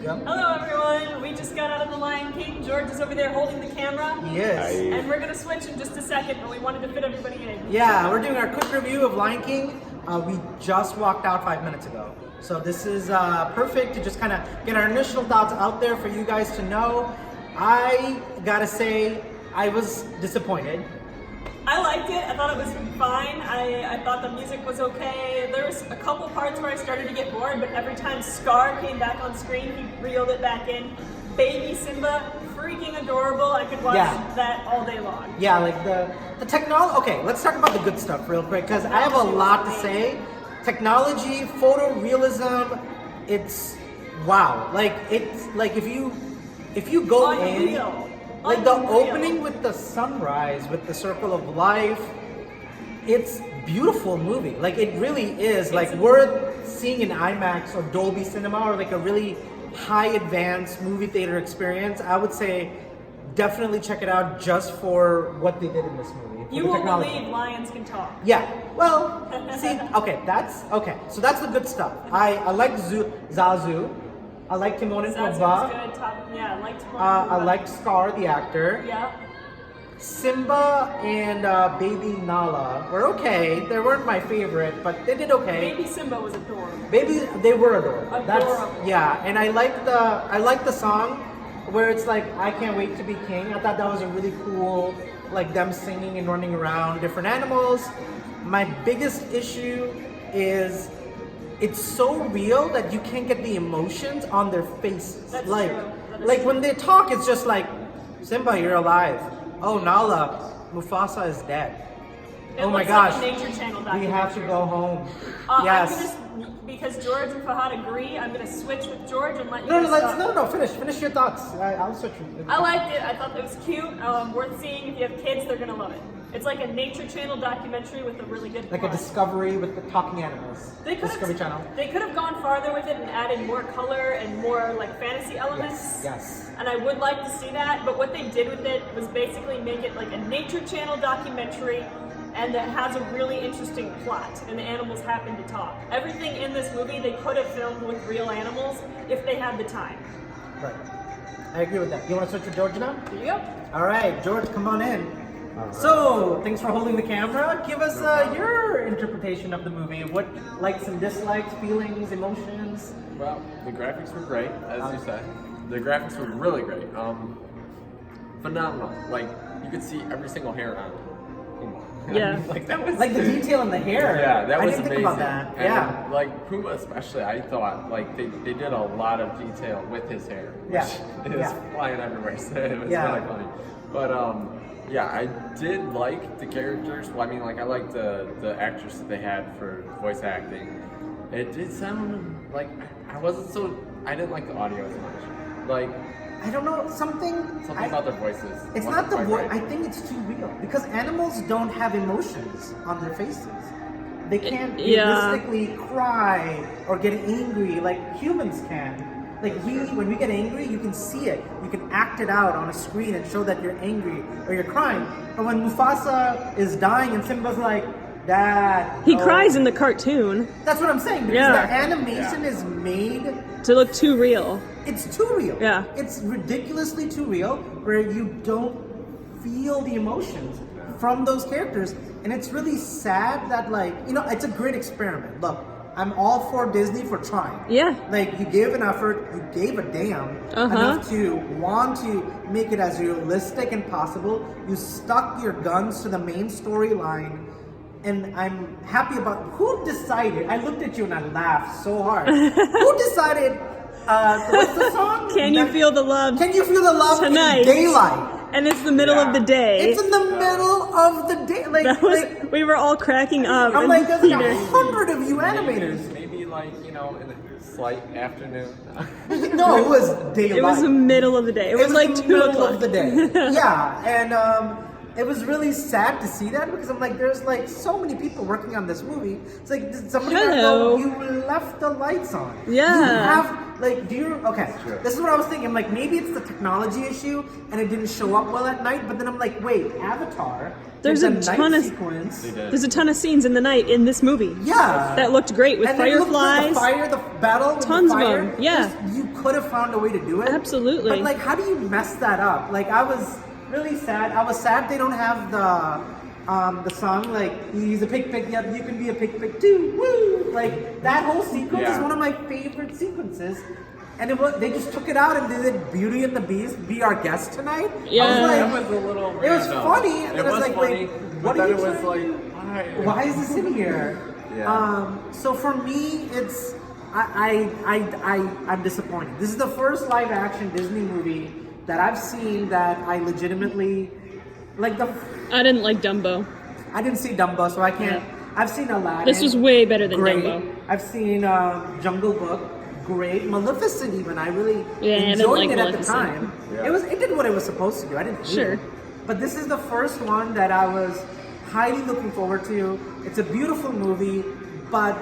Yep. Hello everyone, we just got out of The Lion King. George is over there holding the camera. Yes. And we're going to switch in just a second, but we wanted to fit everybody in. Yeah, we're doing our quick review of Lion King. We just walked out 5 minutes ago. So this is perfect to just kind of get our initial thoughts out there for you guys to know. I gotta say, I was disappointed. I liked it. I thought it was fine. I thought the music was okay. There was a couple parts where I started to get bored, but every time Scar came back on screen, he reeled it back in. Baby Simba, freaking adorable. I could watch that all day long. Yeah, like the technology. Okay, let's talk about the good stuff real quick, because I have a lot to say. Technology, photorealism, it's wow. Like it's like if you go Unreal. in, like the opening with the sunrise, with the circle of life, it's beautiful movie. Like it really is like worth seeing in IMAX or Dolby Cinema or like a really high advanced movie theater experience. I would say definitely check it out just for what they did in this movie. You won't believe lions can talk. Yeah. Well, see, okay, that's okay. So that's the good stuff. I like Zazu. I like Timon and That's Pumbaa. good. Yeah, I liked Timon. I like Scar, the actor. Yeah. Simba and Baby Nala were okay. They weren't my favorite, but they did okay. Baby Simba was adorable. They were adorable. Adorable. Yeah, and I like the song where it's like I can't wait to be king. I thought that was a really cool, like them singing and running around different animals. My biggest issue is it's so real that you can't get the emotions on their faces. That's like true. That is like true. when they talk, it's just like Simba, you're alive. Oh, Nala, Mufasa is dead. It Oh my looks gosh, like a Nature Channel we documentary. have to go home. Yes. Because George and Fahad agree, I'm gonna switch with George and let you No, guys talk. finish your thoughts. I'll switch. I liked it. I thought it was cute. Worth seeing. If you have kids, they're gonna love it. It's like a Nature Channel documentary with a really good Like a plot. Discovery with the talking animals. Discovery Channel. They could have gone farther with it and added more color and more like fantasy elements. Yes. And I would like to see that, but what they did with it was basically make it like a Nature Channel documentary and that has a really interesting plot and the animals happen to talk. Everything in this movie they could have filmed with real animals if they had the time. Right. I agree with that. You want to switch with George now? Here you go. All right, George, come on in. So, thanks for holding the camera. Give us your interpretation of the movie. What likes and dislikes, feelings, emotions? Well, the graphics were great, as you said. The graphics were really great. Phenomenal. Like, you could see every single hair on Puma. Yeah. Like, that was... Like the detail in the hair. Yeah, that was I didn't amazing. think about that. And, Yeah. like, Puma especially, I thought, like, they did a lot of detail with his hair. Yeah. Which is flying everywhere, so it was really funny. But, yeah, I did like the characters. Well, I mean, like, I liked the actress that they had for voice acting. It did sound like I didn't like the audio as much. Like, I don't know, something about their voices. It's wasn't not the quite voice. right. I think it's too real because animals don't have emotions on their faces. They can't realistically cry or get angry like humans can. Like when we get angry, you can see it. You can act it out on a screen and show that you're angry or you're crying. But when Mufasa is dying and Simba's like, Dad, he cries in the cartoon That's what I'm saying. Because the animation is made to look too real. It's too real. Yeah. It's ridiculously too real where you don't feel the emotions from those characters. And it's really sad that, like, you know, it's a great experiment. Look, I'm all for Disney for trying. Yeah. Like, you gave an effort, you gave a damn enough to want to make it as realistic as possible. You stuck your guns to the main storyline. And I'm happy about who decided. I looked at you and I laughed so hard. Who decided? What's the song? Can you feel the love? Can you feel the love tonight? in daylight? And it's the middle of the day. It's in the middle of the day. Like, we were all cracking up. I'm in like, the there's like theater. 100 of you animators. Maybe like, you know, in the slight afternoon. No, it was daylight. It was the middle of the day. It was like the 2 middle o'clock of the day. Yeah, and it was really sad to see that because I'm like, there's like so many people working on this movie. It's like somebody gotta go, you left the lights on. Yeah. You have Like, okay, this is what I was thinking. I'm like, maybe it's the technology issue and it didn't show up well at night, but then I'm like, wait, Avatar, there's a ton of sequence. There's a ton of scenes in the night in this movie. Yeah. That looked great with and fireflies. The battle with tons the fire. of them. Yeah. You could have found a way to do it. Absolutely. But like, how do you mess that up? Like, I was really sad. I was sad they don't have the song, like, he's a pig, yep, you can be a pig too, woo! Like, that whole sequence is one of my favorite sequences. And they just took it out and they did Beauty and the Beast, Be Our Guest Tonight. Yeah. I was like, that was a little it was random. funny. And it I was like, funny, wait, but what then are it you was trying? like, Why is this in here? Yeah. So for me, it's I'm disappointed. This is the first live action Disney movie that I've seen that I legitimately like. I didn't like Dumbo. I didn't see Dumbo, so I can't. Yeah. I've seen Aladdin. This was way better than great. Dumbo. I've seen Jungle Book. Great. Maleficent, even. I really I didn't enjoyed like it at the Maleficent. time. Yeah. It did what it was supposed to do. I didn't hate Sure. it. But this is the first one that I was highly looking forward to. It's a beautiful movie, but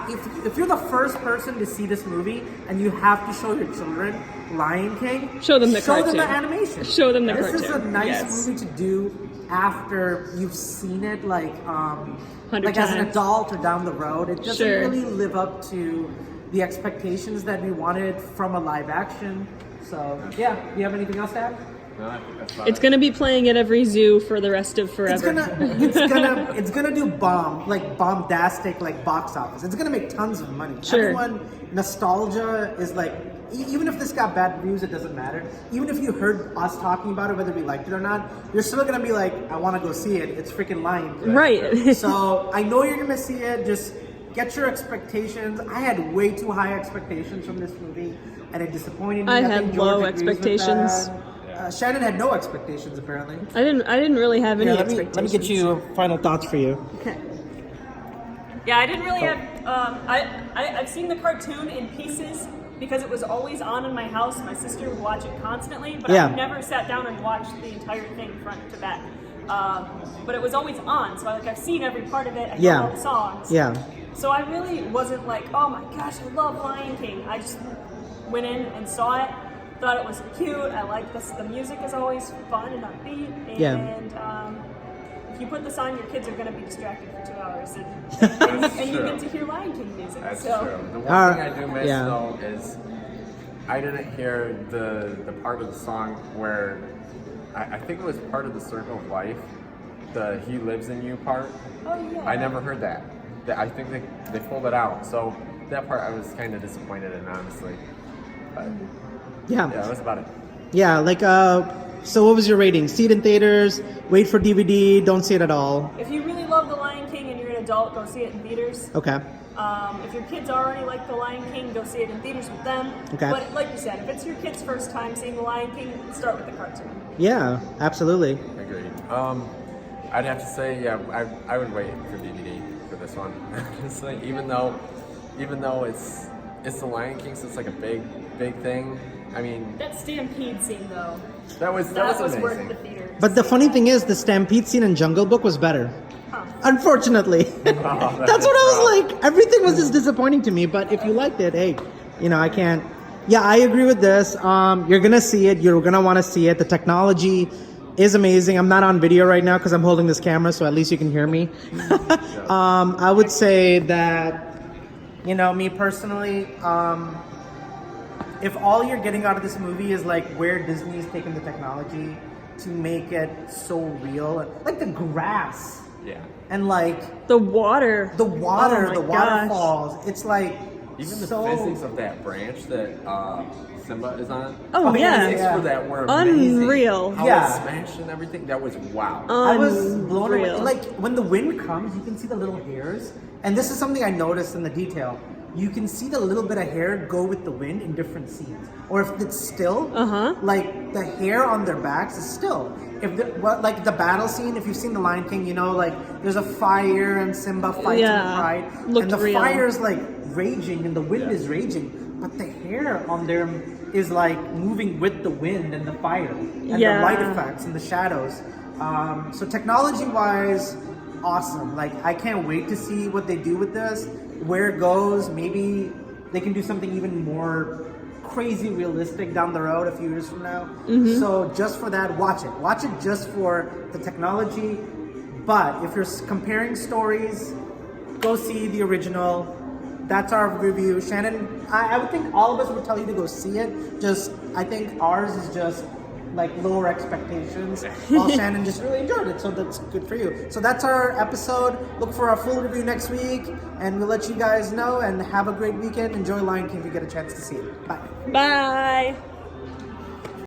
if you're the first person to see this movie and you have to show your children Lion King, Show them the show them cartoon. the animation. Show them the This is a cartoon. nice Yes. movie to do after you've seen it, like 100 as an times. adult or down the road. It doesn't Sure. really live up to the expectations that we wanted from a live action. So yeah, do you have anything else to add? No, I think that's about It's it. gonna be playing at every zoo for the rest of forever. It's gonna do bombastic like box office. It's gonna make tons of money. Sure. Everyone, nostalgia is like, even if this got bad reviews, it doesn't matter. Even if you heard us talking about it, whether we liked it or not, you're still gonna be like, I want to go see it. It's freaking Lion King. Right. So I know you're gonna see it. Just get your expectations. I had way too high expectations from this movie, and it disappointed me. I think had George low agrees with expectations. that. Shannon had no expectations apparently. I didn't really have any Here, expectations. let me get you final thoughts for you. Okay. Yeah, I didn't really have. I've seen the cartoon in pieces because it was always on in my house. My sister would watch it constantly, but Yeah. I never sat down and watched the entire thing front to back. But it was always on, so I've seen every part of it. I know all the songs. Yeah. So I really wasn't like, oh my gosh, I love Lion King. I just went in and saw it, thought it was cute. I like this. The music is always fun and upbeat. And Yeah. if you put this on, your kids are going to be distracted for 2 hours, and you get to hear Lion King music. That's so. true. The one thing I do miss yeah. though is I didn't hear the part of the song where I think it was part of the Circle of Life, the "He Lives in You" part. Oh yeah. I never heard that. I think they pulled it out. So that part I was kind of disappointed in, honestly. But yeah, that's about it. Yeah, like, so what was your rating? See it in theaters, wait for DVD, don't see it at all. If you really love The Lion King and you're an adult, go see it in theaters. Okay. If your kids already like The Lion King, go see it in theaters with them. Okay. But like you said, if it's your kid's first time seeing The Lion King, start with the cartoon. Yeah, absolutely. Agreed. I'd have to say, yeah, I would wait for DVD for this one. Honestly, even though it's The Lion King, so it's like a big thing. I mean, That stampede scene, though, that was was amazing. worth the theater. But the funny thing is, the stampede scene in Jungle Book was better. Huh. Unfortunately. Oh, That's what I was like. Everything was just disappointing to me, but if you liked it, hey, I can't. Yeah, I agree with this. You're going to see it. You're going to want to see it. The technology is amazing. I'm not on video right now because I'm holding this camera, so at least you can hear me. I would say that, me personally, if all you're getting out of this movie is like where Disney's taken the technology to make it so real, like the grass Yeah. and like The water. the water, Oh my the gosh. waterfalls, it's like Even the so, physics of that branch that Simba is on. Oh, the yeah. physics Yeah. for that were amazing. Unreal. How Yeah. it smashed and everything. That was wow. I was blown away. Unreal. Like when the wind comes, you can see the little hairs, and this is something I noticed in the detail. You can see the little bit of hair go with the wind in different scenes, or if it's still, like the hair on their backs is still. Like the battle scene, if you've seen The Lion King, like there's a fire and Simba fights in the pride, looked and the real. fire's like raging and the wind is raging, but the hair on them is like moving with the wind and the fire and the light effects and the shadows. So technology-wise, awesome. Like I can't wait to see what they do with this, where it goes. Maybe they can do something even more crazy realistic down the road a few years from now. Mm-hmm. So just for that, watch it. Watch it just for the technology. But if you're comparing stories, go see the original. That's our review. Shannon, I would think all of us would tell you to go see it. Just, I think ours is just like lower expectations, while Shannon just really enjoyed it, so that's good for you. So that's our episode. Look for our full review next week, and we'll let you guys know, and have a great weekend. Enjoy Lion King if you get a chance to see it. Bye. Bye.